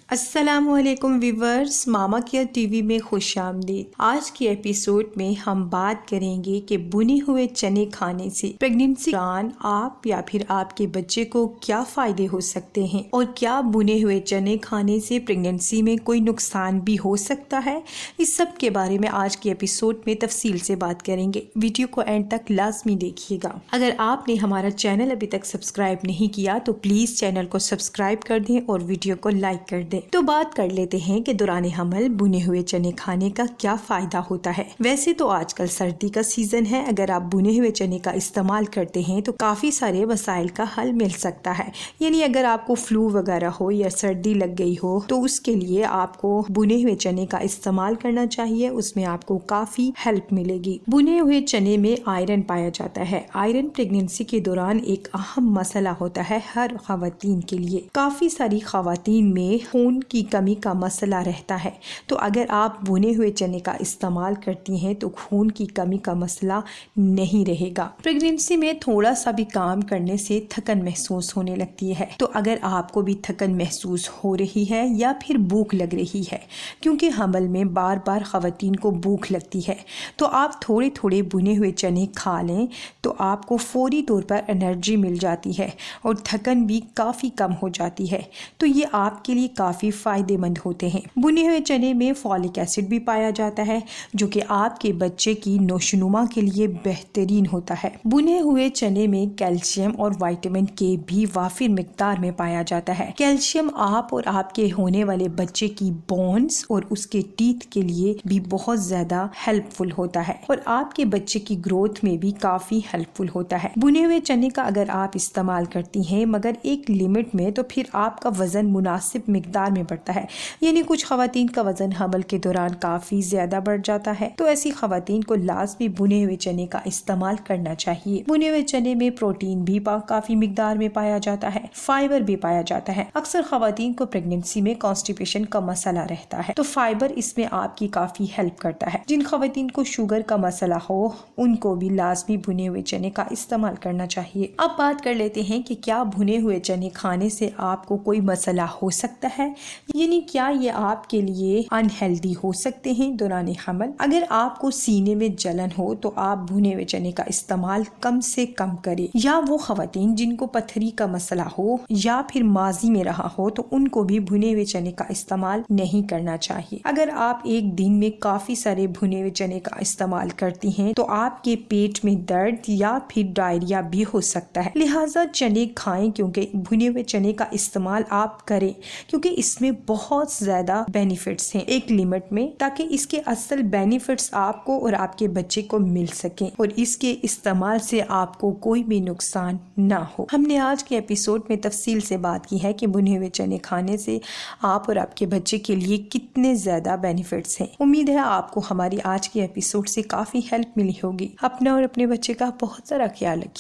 السلام علیکم ویورز، ماما care T V میں خوش آمدید۔ آج کی ایپیسوڈ میں ہم بات کریں گے کہ بنے ہوئے چنے کھانے سے پریگننسی کے دوران آپ یا پھر آپ کے بچے کو کیا فائدے ہو سکتے ہیں، اور کیا بنے ہوئے چنے کھانے سے پریگننسی میں کوئی نقصان بھی ہو سکتا ہے۔ اس سب کے بارے میں آج کی ایپیسوڈ میں تفصیل سے بات کریں گے۔ ویڈیو کو اینڈ تک لازمی دیکھیے گا۔ اگر آپ نے ہمارا چینل ابھی تک سبسکرائب نہیں کیا تو پلیز چینل کو سبسکرائب کر دیں اور ویڈیو کو لائک کر دیں۔ تو بات کر لیتے ہیں کہ دوران حمل بنے ہوئے چنے کھانے کا کیا فائدہ ہوتا ہے۔ ویسے تو آج کل سردی کا سیزن ہے، اگر آپ بنے ہوئے چنے کا استعمال کرتے ہیں تو کافی سارے مسائل کا حل مل سکتا ہے۔ یعنی اگر آپ کو فلو وغیرہ ہو یا سردی لگ گئی ہو تو اس کے لیے آپ کو بنے ہوئے چنے کا استعمال کرنا چاہیے، اس میں آپ کو کافی ہیلپ ملے گی۔ بنے ہوئے چنے میں آئرن پایا جاتا ہے۔ آئرن پریگننسی کے دوران ایک اہم مسئلہ ہوتا ہے ہر خواتین کے لیے۔ کافی ساری خواتین میں خون کی کمی کا مسئلہ رہتا ہے، تو اگر آپ بنے ہوئے چنے کا استعمال کرتی ہیں تو خون کی کمی کا مسئلہ نہیں رہے گا۔ پریگننسی میں تھوڑا سا بھی کام کرنے سے تھکن محسوس ہونے لگتی ہے، تو اگر آپ کو بھی تھکن محسوس ہو رہی ہے یا پھر بھوک لگ رہی ہے، کیونکہ حمل میں بار بار خواتین کو بھوک لگتی ہے، تو آپ تھوڑے تھوڑے بنے ہوئے چنے کھا لیں تو آپ کو فوری طور پر انرجی مل جاتی ہے اور تھکن بھی کافی کم ہو جاتی ہے، تو یہ آپ کے لیے کافی فائدے مند ہوتے ہیں۔ بنے ہوئے چنے میں فولک ایسڈ بھی پایا جاتا ہے جو کہ آپ کے بچے کی نوشونما کے لیے بہترین ہوتا ہے۔ بنے ہوئے چنے میں کیلشیم اور وٹامن کے بھی وافر مقدار میں پایا جاتا ہے۔ کیلشیم آپ اور آپ کے ہونے والے بچے کی بونز اور اس کے ٹیتھ کے لیے بھی بہت زیادہ ہیلپ فل ہوتا ہے اور آپ کے بچے کی گروتھ میں بھی کافی ہیلپ فل ہوتا ہے۔ بنے ہوئے چنے کا اگر آپ استعمال کرتی ہیں مگر ایک لمٹ میں، تو پھر آپ کا وزن مناسب مقدار میں بڑھتا ہے۔ یعنی کچھ خواتین کا وزن حمل کے دوران کافی زیادہ بڑھ جاتا ہے، تو ایسی خواتین کو لازمی بنے ہوئے چنے کا استعمال کرنا چاہیے۔ بنے ہوئے چنے میں پروٹین بھی کافی مقدار میں پایا جاتا ہے، فائبر بھی پایا جاتا ہے۔ اکثر خواتین کو پریگننسی میں کانسٹیپیشن کا مسئلہ رہتا ہے، تو فائبر اس میں آپ کی کافی ہیلپ کرتا ہے۔ جن خواتین کو شوگر کا مسئلہ ہو ان کو بھی لازمی بنے ہوئے چنے کا استعمال کرنا چاہیے۔ اب بات کر لیتے ہیں کہ کیا بنے ہوئے چنے کھانے سے آپ کو کوئی مسئلہ ہو سکتا ہے، یعنی کیا یہ آپ کے لیے انہیلدی ہو سکتے ہیں دوران حمل۔ اگر آپ کو سینے میں جلن ہو تو آپ بھنے ہوئے چنے کا استعمال کم سے کم کریں، یا وہ خواتین جن کو پتھری کا مسئلہ ہو یا پھر ماضی میں رہا ہو تو ان کو بھی بھنے ہوئے چنے کا استعمال نہیں کرنا چاہیے۔ اگر آپ ایک دن میں کافی سارے بھنے ہوئے چنے کا استعمال کرتی ہیں تو آپ کے پیٹ میں درد یا پھر ڈائریا بھی ہو سکتا ہے، لہٰذا چنے کھائیں، کیونکہ بھنے ہوئے چنے کا استعمال آپ کریں کیونکہ اس میں بہت زیادہ بینیفٹس ہیں ایک لمٹ میں، تاکہ اس کے اصل بینیفٹس آپ کو اور آپ کے بچے کو مل سکیں اور اس کے استعمال سے آپ کو کوئی بھی نقصان نہ ہو۔ ہم نے آج کے ایپیسوڈ میں تفصیل سے بات کی ہے کہ بنے ہوئے چنے کھانے سے آپ اور آپ کے بچے کے لیے کتنے زیادہ بینیفٹس ہیں۔ امید ہے آپ کو ہماری آج کی ایپیسوڈ سے کافی ہیلپ ملی ہوگی۔ اپنا اور اپنے بچے کا بہت سارا خیال رکھیے۔